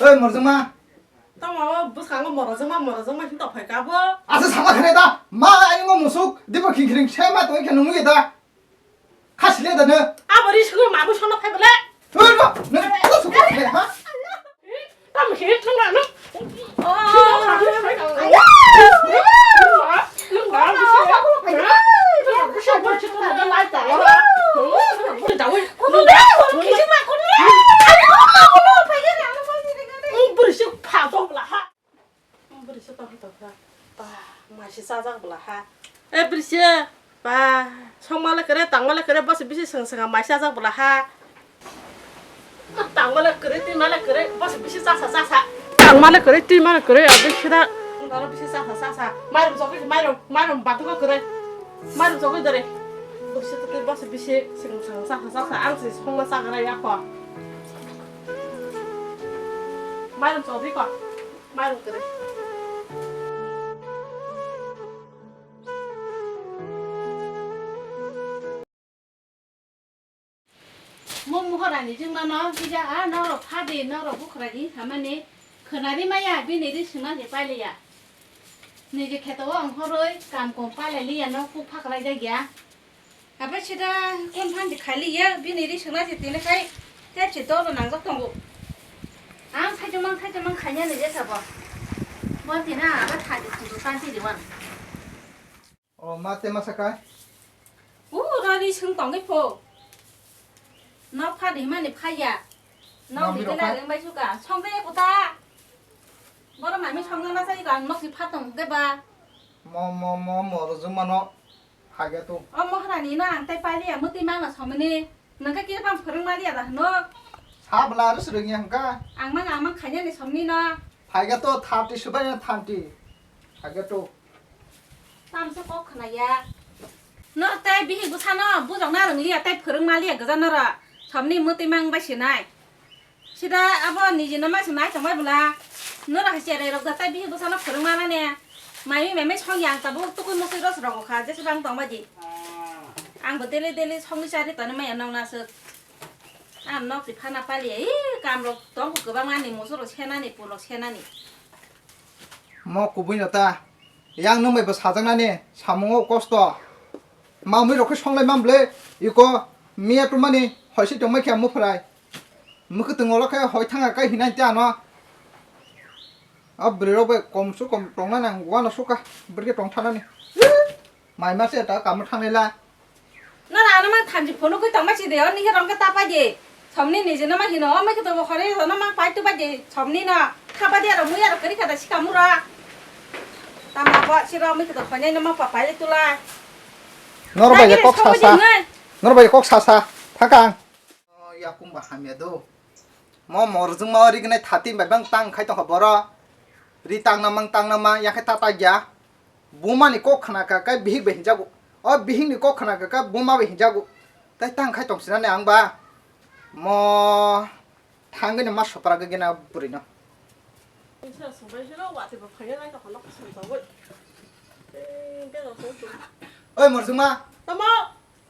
어이 머르정마当我不是看我摸了这么心到拍干不？ 아서 상관해다 마 아니고 무속 네가 기기링 쉐마 또 이렇게 넘기다 가실래다는 아버지 지금 마구 전화拍不来。 얼마 내가 속고 그래 하 他们谁成了呢？哎，不是，爸，从马来过来，当马来过来，不是必须生生买下子不了哈。当马来过来，对马来过来，不是必须啥。当马来过来，对马来过来，要必须的，当然必须啥。买点做个，买点把这个过来，买点做个的嘞。不是这个，不是必须生啥，俺是从了啥个来也好。买点做这个，买点过来。 뭐하라니 정말 너 기자 너로 파디 너로 부크라니 가만히 그날이 마야 비네디 승나지 빨리야 네지 개도왕 허로이 감공 빨리야 너 국파그라 자기야 아버지다 콘판지 칼리야 비네디 승나지 띠네카이 대치 도로 낭적동고 아 사주만 가냐는 이제 사봐 뭐지나 아버 타지 두두 산지리 원 마테 마사카이 오 라리 승동이 포 nó phát đi mà nịp khai à nó bị cái này mấy chú cả xong cái của ta bữa đó mày mới xong nó say còn nó chỉ phát tổng cái bà 머르정마 너 하게 또 뭐 하라니 너 안 tay 빨리 야 못이 많아 서면이 너가 끼리 밤 그런 말이야 너 사블라르 스르기 한가 앙만 가냐니 섬니 너 하게 또 탑티 수바냐 탑티 하게 또 땀서 꼭 하나야 너 tay bị hình của sao nó bu giống na đừng liệt tay phượng mà liệt cái gì nó 섬니 못이 망 바시나이 시다 아버 니지 너 마시나이 정말 몰라 너라 시에래 럭다 tay bị hình của sao nó phượng mà nè mày mấy 청양 따보 또 그 목소리 들어서 가지 시방 동바지 안 버텔레 성리 자리 떠는 mày ăn 나서 안 넣지 파나 빨리 이 감로 동고 그방만이 무서로 채나니 불로 채나니 구분이었다 양놈의 뭐 사장나니 사몽어 코스도 마음이 이렇게 성래 맘블레 이거 미야 뚜마니 훨씬 정말 그냥 못 팔아요 뭐그 등어로 그냥 허이탕아 까이 희난 때 안와 브레로베 꼼수 꼼 똥나는 와나 쏘까 브레게 똥타나니 마이 마세 다 감을 탕내라 너나 아나만 단지 보는 거 정말지 돼요 니 그런 거 따빠지 점니 니지 너만 희노 엄마 그도 뭐 거래서 너만 빨리 빠지 점니나 타바디야로 무야로 그리 가다 시까 물어 담아봐 싫어 엄마 그도 거냐 너만 빨리 뚫라 너로 봐야 꼭 사사 너로 봐야 꼭 사사 타강 야꿈바 하면도 뭐 머르증 머리 그네 타티 매방 땅 카이도 허버라 리 땅나망 야케 타타야 부마니 꼭 하나가 까 비익 베힌자고 비익니 꼭 하나가 까 부마 베힌자고 따이 땅 카이 동시나네 앙바 뭐 당근에 맛 소파라가 게나 부리노 어이 머르증마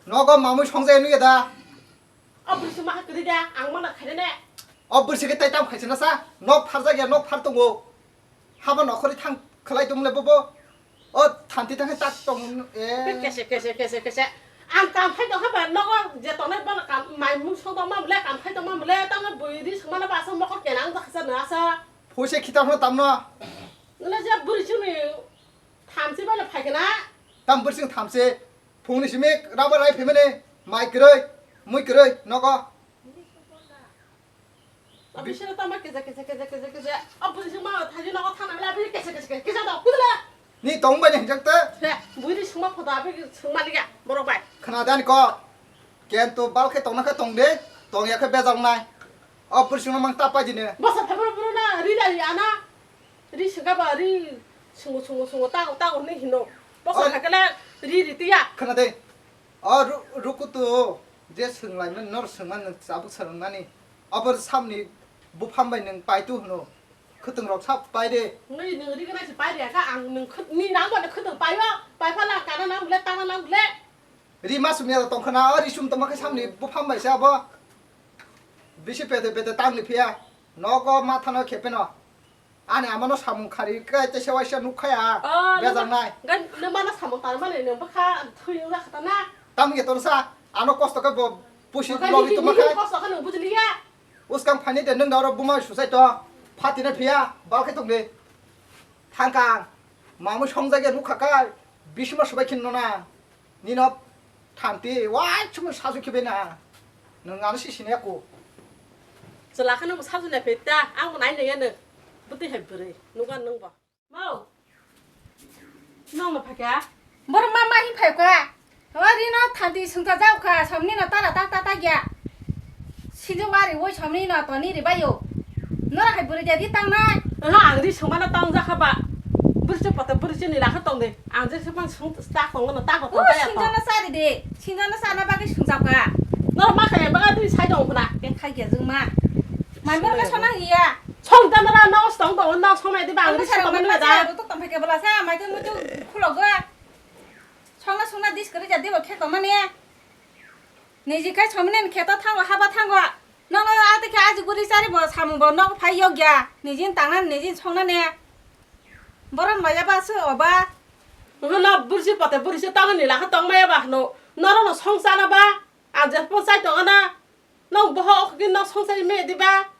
너가 마음을 청소해놓겠다不是嘛，给人家俺们那开的呢。 버시게 따이땅 가시나사 너 팔자기야 너 팔동고 하번 너커리 탕 클라이 동네 보보 탄티탕에 딱동 예 그새. 안 감팔도 하면 너가 이제 떠날 뻔 감, 많이 뭉쳐도 막 몰래 감팔도 막 몰래 땅을 보이디 정말 봐서 먹을 게 나도 가서 나서. 보시에 기타로 땀나 너 이제 부르시면 탐지 발로 팔게나. 땀 버싱 탐세 봉리심이 라바라이 페메네 마이 그래 무이 그래 너가 비시는 땀을 깨자. 부르시 막 다시 너가 타는 라 비시 깨자 그들래. 니 동반이 행정때 그래, 무이디 정말 보다 비기 정말이야. 뭐라고 봐. 카나다니까 걘또 발케 동나카 동데 동야카 배장나이 버싱은 망 따빠지네 뭐서 배부르나 리다리 아나. 리 시가봐 리 숭고 따고 네 힘노. 뭐서 할까래 리리띠야. 카나데 루쿠도 이제 승라면 너 승만 잡고 서는나니 아버 삼니 부판바이는 빠이도 너 그등록 삽 빠이데 너희 너희 그나 지 빠이야 니 나보다 그등 빠이와 빠이팔라 까나 나 몰래 따나 나 몰래 리마스미야 동카나 리숨 또마카 삼니 부판바이 샤바 비시페데 베데 땅리 피야 너거 마타너 개빼너 아니 아마노 사문카리 때 세와시아 누카야 배장나이 너 만나 사먹 따르면 너 바카 토요 가다나 tamge torsa ano kosto ka bo pushi 너 logi to makai 거서 하는 부지리야 uskang phani de nang daro buma susai to phatina phia balke tongle thangkang mamu songjage nukhaka bisma subai kinno na ninop thanti wa chum sasu kibena nang anu sisine ko zelakana 사주네 뱉다 아무 나이 내야는 부터 해버려 누가 능봐 뭐 너무 파게 뭐라 마마히 팔까 와리나 탄디 승자 잡카 섬니나 따라 따따따야 시중말이 왜 섬니나 떠니리 봐요 너라 할 부르자디 땅나 앙디 정말나 땅자 가봐 부르지 빠다 부르지 니라 하던데 앙지 세번 딱 동거는 딱 오 신자나 쌀이디 신자나 싸나 바기 승자가 너 마카에 바가들이 사이동구나 백하게 정말 말모가 선왕이야 청단으로 너 성도 너 소매디 안 방지 사람 사람 만나자 또 땀패게 벌어서 말도 뭐좀 풀어가 청나 송나 디스크리 자디 뭐 캐도 만해 내 집에 처음에는 캐도 탄거 하바 탄거 너는 아득해 아직 우리 쌀이 뭐 사면 뭐 너가 파이 여기야 내 집 땅은 내 집 청나네 뭐라 말야 봐서 어봐 너 부르지 빠다 부르지 땅은 니라 하던 마야 봐너 너는 성사나 봐 안제 뭐 사이동하나 너 뭐 거기 너 성사이 매디 봐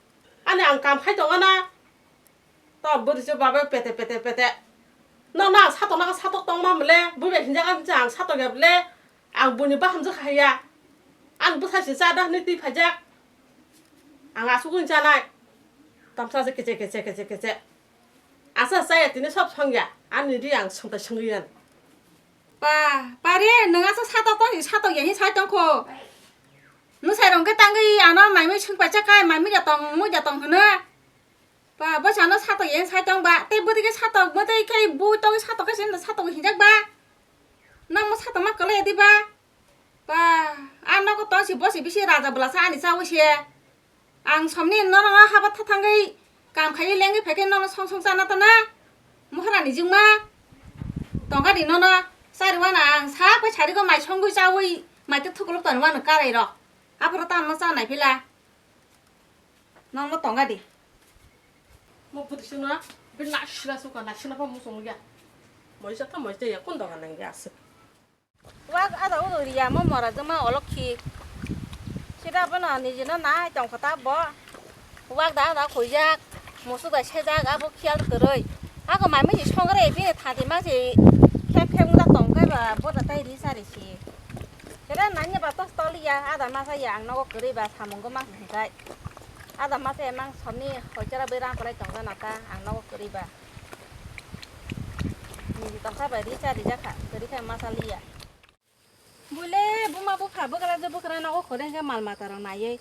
아니 안 감하이동하나 또 부르지 봐봐 빼대 너나 사도 나가 사도 똥만 몰래 부배 긴장한 장 사도 ገብ래 안 보니 봐 함저 가야 안 부사시 싸다 니띠 파자 안 아수군 있잖아 담사서 깨제 아사 싸야 되네 섭 성야 아니리 양 성다 성의연 빠리 너가서 사도 얘기 살던코 nó xài đồng cái tăng cái à nó mày mới chưng phải chắc cái mày mới giờ tòng nữa và bữa sáng nó sát tàu yên sai trong ba tây bữa thì cái sát tàu bữa tây cái bui tàu cái sát tàu cái gì là sát tàu hình chắc ba nó mới sát tàu mắc cái này đi ba và anh nó có to chỉ bữa chỉ biết ra ra bữa sáng thì sao vậy anh xong nên nó hấp thắt thằng cái cảm khai lên cái phải cái nó xong ra nó tao na mua hết là dừng mà tòng cái gì nó sai được là sát cái trái đi có mày xong cái sao vậy mày tiếp tục lúc tuần qua nó cái này rồi 앞으로 땀 못 싸네 빌라 너무 똥가디 뭐 부딪히나 빌라 싫어서 나 싫어 봐 무슨 거야 뭐 있었다 뭐 있대 꼰도 가는 게 왔어 와 아다 오늘이야 뭐 뭐라 정말 얼럭키 시다버나 니지는 나 정거다 뭐 와다 나 고작 무수가 세자가 아버 키알 들어이 아고 말문이 총그래 비에 타디 마지 캡캡다 똥가봐 보다 따이리 사리시 그래 나냐 바또 스토리야 아다 마사 양 너고 그리바 사먹은 것만 생각 아다 마사 mang 선니 hồi 베랑 그래 정가 나타 안 너고 그리바 니 tổng ba đi ra đi ra cả 그리 카 마살리야 볼래 부마 부카 버그라저 버그라 너고 그래 그 말마타랑 나예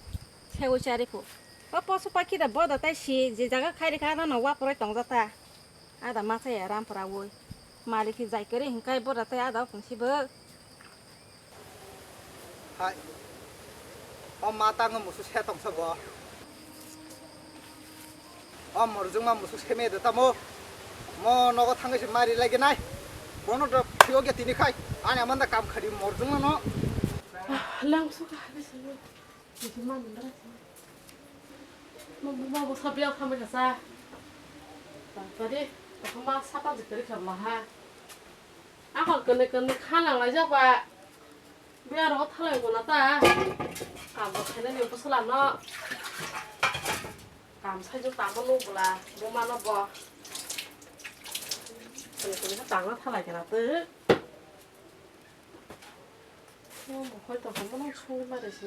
세고 차리고 버퍼스 파키다 버다 다시 제자가 카이리 카나 너와 버래 정자타 아다 마사야 람프라고 말이키 자이 그래 hinkai 버다 타 아다 풍시버 hai ma tang musu se tong sa bo morjung ma musu se me de ta mo no ko thang si mari lagi nai bono do phio ge tini khai ani amanda kam khari morjung no lang suka habis lu di mana ndara mau sabiak kami kasa tadi ma sapa jikari khabla ha aku kene khalang aja pak biar aku thalai guna ta kamu kene ni pusalan no kam saja tak perlu pula rumah no bo kene tang no thalai kena tu mau koi to kamu no chung ba desi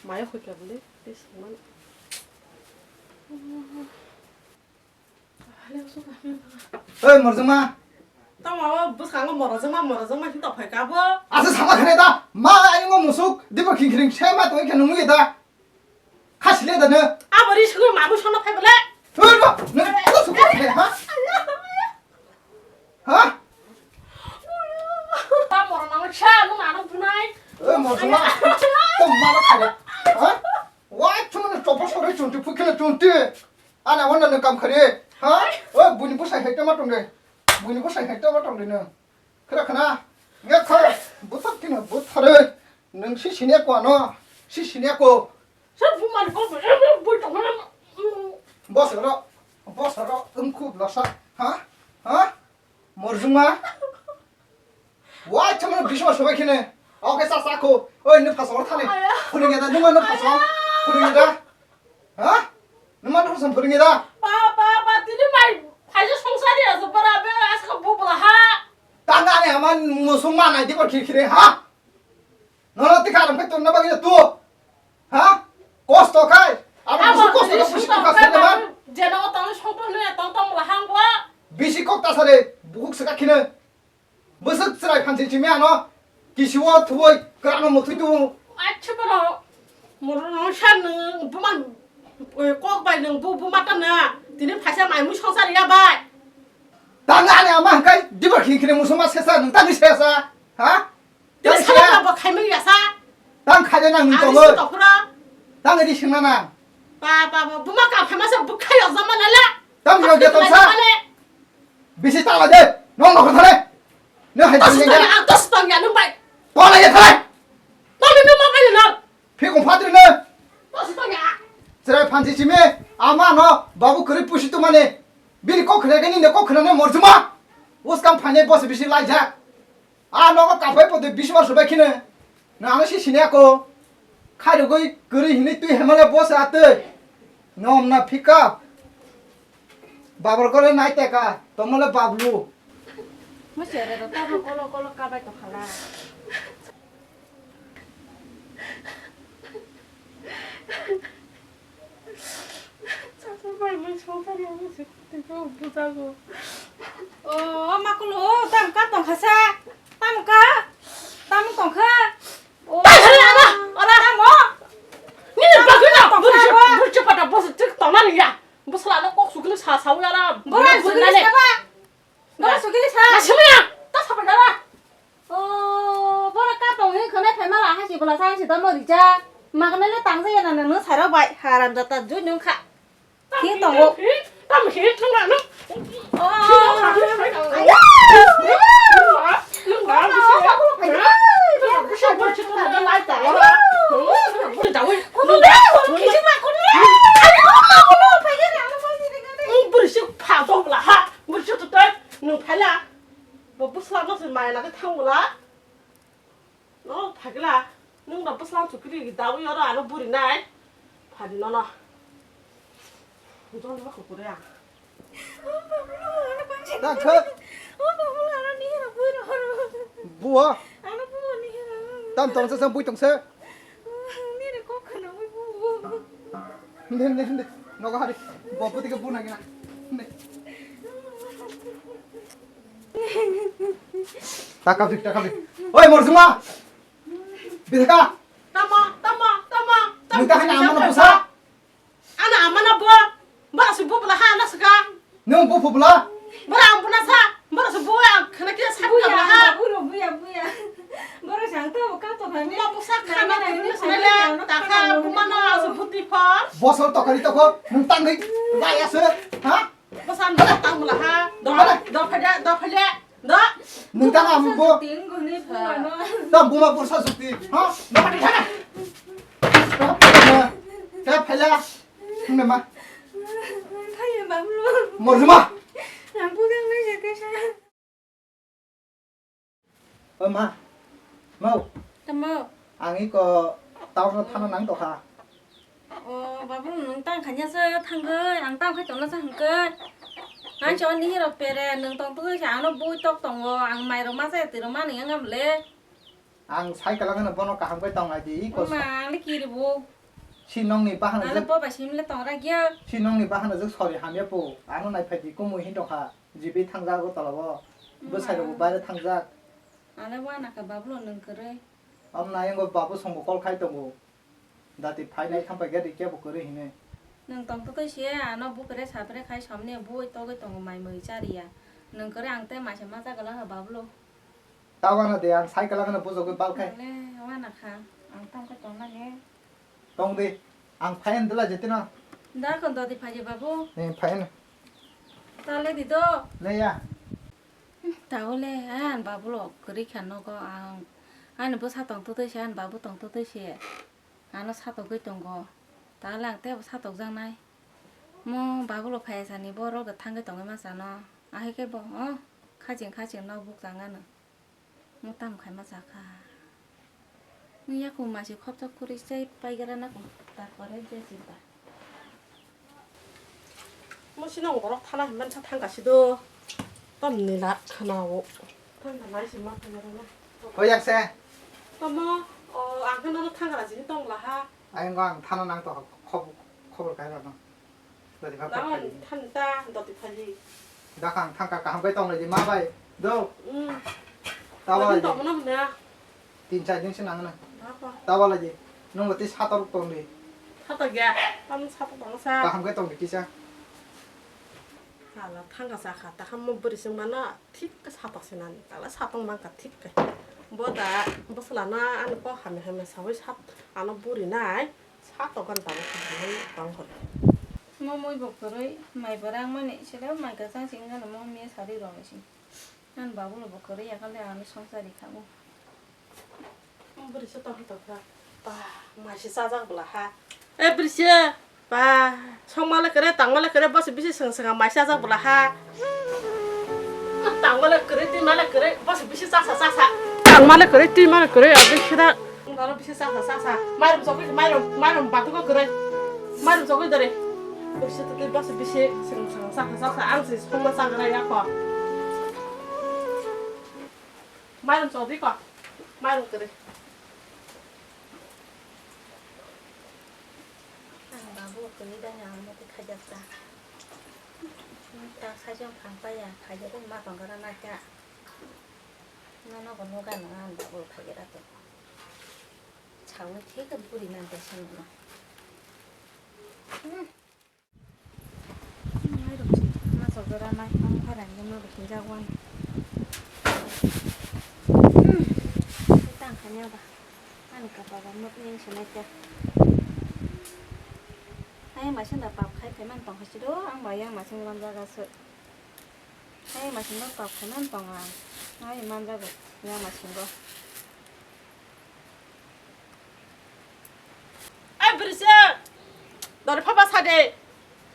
mai koi ka beli desi man Halo suka oi morjung ma tao mà bữa sáng có mở ra chúng ta phải cá bơ asa sama khane da ma ai ngo musuk diba khingkhring chema to ikha nungi da khasle da ne à bữa đi xuống mà bữa sáng nó phải bữa lẽ oi ba ne ko su ko ha ha tao mở nó cha nó mà nó bữa nay oi morjung ma to ma na khale ha wa chuma to pa sore chunti phukile chunti ana wonna ne kam khare ha oi buni bu sai hekta ma tonge buni bu sai hekta ma tonge ne khara khana nghe khơi bút thắt cái nào bút thắt ơi nâng xí xí nét quả nó xí xí nét cô sao phụ mà có phải bữa trong nó bosoro engku blasa ha morjuma why chaman bishwa sobai khine oke sasako oi nu phasor thale phuringe da numa nu phasor phuringe da ha numa nu phasor phuringe da ba tini mai phaje songsari aso bara be aska bubla ha tanga ne aman musuma nai dibo khire ha nono tikaram pe tunna bagi tu ha kosto kai amo kosto ko pushi ka sele man jeno tang songto ne tong la hangwa bisi kok ta sare buk saka khine bosok srai phanchi chimi ano kiswa thoi krano muthui tu acha bara moro shan buman kok bai nang bu mata na tini phaje mai mu songsari ya bai tanga ne ama kai dibo khire musuma sesa nang tang sesa ha tini sala ba khai mai ya sa tang khaje nang ni ani to si to khra tang di singna na ba buma ka phama sa bu khai ya zaman la tang yo de tong sa bisi ta la de nong no khare ne hai tang tang ne ya tos tang ya nung bai to la ye thare tang ni ma bai na phi kong phatri ne tos tang ya srai phanchi chimi ama no babu kri pushi tu mane biri ko khre gani ne ko khre ne morjuma us kam phane bos bisi lai ja a no ka phai po de 20 bar sobai khine na ano si sinya ko khai goi kri hini tu hemale bos ate nom na phika babar kore nai te ka tomale bablu mới chơi rồi tao có cá bay tao khá là 정말 왜 정말이 없지? 내가 보자고. mà con lúa tao cá tao khá xa tao tao khá 빨리 하라! 알아! 뭐? 니는 뭐 그냥 물집 받아 무슨 즉 떠나는야? 무슨 안에 꼭 수길을 사오야라. 뭐라 수길이 사봐 뭐라 수길이 사 나 심이야. 또 사버려라. 뭐라 cá tao ấy khá này phải mà là hai chị bảo là sao chị tao mở đi cha mà cái này là tăng gì là nó xài đâu vậy hà làm cho tao chút nhung khạ khiến tao ngộ tao mà khiến không làm nó. mày là cái thằng của lá nó phải cái là nhưng mà bớt làm chút cái gì tao bây giờ nó bự đến này phải đi nó không cho nó khổ đấy à đang khơi bùa tam tông sẽ bùi tông sẽ nên nó có hai đi bỏ bớt cái bùn này kìa takap dik oi morzuma bisa tama minta hanya aman busa ana amana bo bara su bubla ha na saka nung bu bubla bara ampuna sa bara su boya kana kia sa ka ha buya bara sang to ka to phane ma busa khana ni sele ta kha bumana su puti pa bosor to kali to ko nung tangai dai ase ha basan ba tang bula ha do phaja đó nung tang am bo tiếng của ni phà nó tam buma bursa sukti ha no pati thana ka phela nung ma thấy em bấm luôn morzuma làm bu đang lấy cái sao ma mau tao mơ angi ko tao no thana nang to ha bà bố nướng tăng khả nhân sơ thằng cơ ăn tăng khách chọn nó sang thằng cơ anh cho anh đi rồi về đây nướng tăng tôi sáng nó bui tóc tổng ăn mày rồi má sẽ từ rồi má này ngâm lên ang sai kala ngana bono ka hang kai tong ai di ko mà lấy kia đi bố sinong ni bahan anh là bố bà xin lấy tòng ra kia sinong ni bahan juk sori hamya po ano nai phai di ko moi hin to ha jibi thangja go talabo bo sai ro ba thangja anh là qua nè cả bà bố nướng cơ đấy am na yang go babu song kol khai tongo dati phai nai tham pa ge di ke bo kore hine nướng tòng tôi xé nó bố cái đấy xả cái khai xóm này bố tôi cái tòng mày mười cha đi à nướng cái đấy ăn tới mà chả má ra cái đó là bà bố tawana de ang sai kala ngana bo jo go bal khai nè qua nè khá ăn tăng cái tòng này nhé tong de ang phai an dela jetina đã còn tôi thì phải gì bà bố ne phai na ta lấy đi đâu le ya tao lấy anh bà bố lộc cái khăn nó có anh bố sát tòng tôi xe anh bà bố tòng tôi xe anh nó sát tòng cái tòng có ta làm theo sát tòng giang này 뭐 바구로 파야사니 뭐로 그 탄게 동에만 사나 아이게 뭐 가진 너 북장하는 못담 갈만 사카 니야 고 맛이 컵적 쿠리 세이 빠이가라나 다 거래 제지다 뭐 신ong 버럭 타나 한번 차 탄가시도 땀니라 하나고 탄가 날씨 막 그러나 Yang xe. 뭐 안 그러나 탄가라지 똥라 하 Anh ngon than năng to khô cái rồi nó. Rồi thì phải phải. 나는 탄다 너도 팔리 Đã khang thang cả không cái tông này thì má vậy. Đâu? 응 Tao bảo là gì? 너무 너무네 Tin chạy những xin năng này. 나빠 Tao bảo là gì? Nó một tí sát tao tông đi. 사덕이야 땀 사덕 Tao 방사 không cái tông được kia sao? 알라 탄가 사카다 한번 버리시면은 팁가 사덕시난 달라 사덕만 가 팁가 뭐다 무슨라나 안 거 하면 사회 사 안어 부리나 사덕은 달라 하면 방거 뭐뭐 버거래 마이 버랑만이 싫어 마이 가상 생각은 뭐 미에 살이 러시 난 바구로 버거래 약간 내 안에 손살이 가고 버리셨다 하다가 빠 맛이 싸자불라 하 에브리시 빠 정말에 그래 땅말에 그래 버스 비시 성성한 맛이 싸자불라 하 땅말에 그래 띠말에 그래 버스 비시 싸싸싸싸 땅말에 그래 띠말에 그래 아비시다 나로 비시 싸싸싸싸 마름 저기 마름 바꾸고 그래 마름 저기 그래 버스 때 버스 비시 성성한 싸싸싸 안지 손만 싸그래 야코 마름 저기 거 마름 그래 바구 그니다냐 아무것도 가졌다 딱 사정 방빠야 가져도 막안 걸어놨자 나는 누가 나안 바구 가게라도 차원 되게 뿌리 난 대신으로 이렇지 마서 그러나 방파란 좀 긴자고 하네 일단 가냐봐 하니까 봐봐 먹는 신했대 hay mà xin đập bọc hay phải mang tòng hay chứ đó ăn bài ăn mà xin làm ra là sự hay mà xin đập bọc phải mang tòng à hay mang ra được nhưng mà xin đó ai bữa 너를 파파 사대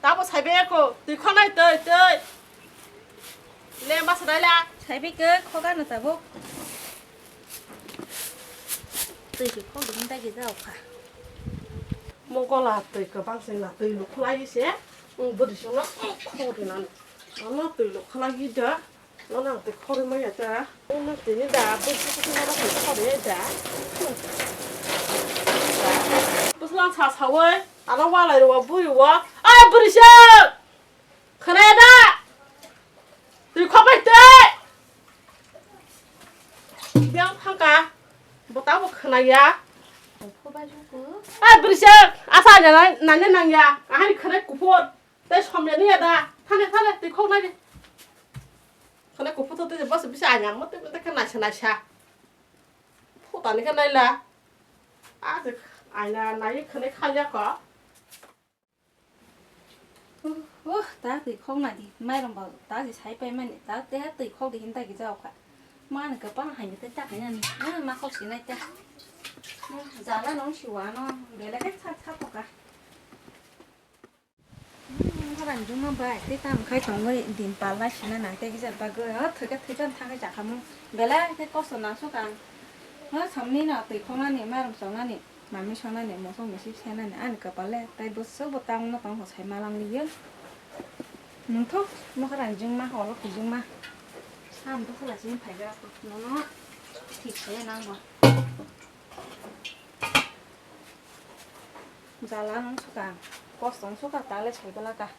나보 사배고 네 코나이 떠 내 맛을 알라 thấy biết cơ khó gan là bốc từ chỉ khó đứng tay gì đâu cả 뭐가 또 그 방송이나 또 로컬라이시 응 버리시나 코리나 너는 또 로컬라이다 너는 또 코리 뭐야 자 오늘 되니다 무슨 나라 코리다 무슨 차 사월 안 와라 이거 부이와 아 버리셔 그래다 이 코발 때 그냥 한가 뭐 따고 그나야 뽑아주고 아, 브리셔, 아사냐, 나냐, 아니 그래 고포, 내 처음에니야다, 타네, 내 코나지. 그래 고포도 때 버스 비시 아냐, 뭐 때문에 그 나샤. 포다니 그 나일라. 아, 그 아니야, 나이 그래 칼려가. ta từ không này thì mai đồng bảo ta thì thấy bay mai ta té từ không thì hiện tại cái dao cả mai là cái băng hành tới chắc cái này mà không xí này chắc giờ là nó chịu nó để lại cái sát cả các bạn chúng nó bài tới tam khai trong cái điện bảo là xí này nãy cái giờ bà cứ thời gian thang cái chả không để lại cái có số nào số càng nó xong ní nào từ không này mai đồng sống này mà mới cho này một số một xíu xe này ăn cái bảo là tay bớt số bớt tăng nó còn phải xài mà làm gì nung thuốc nó cái đàn dương mà họ nó phải dương mà sao mình có là dương phải ra nó thịt sẽ năng mà giá lá nó số càng có sống số cả tá là chảy qua là cả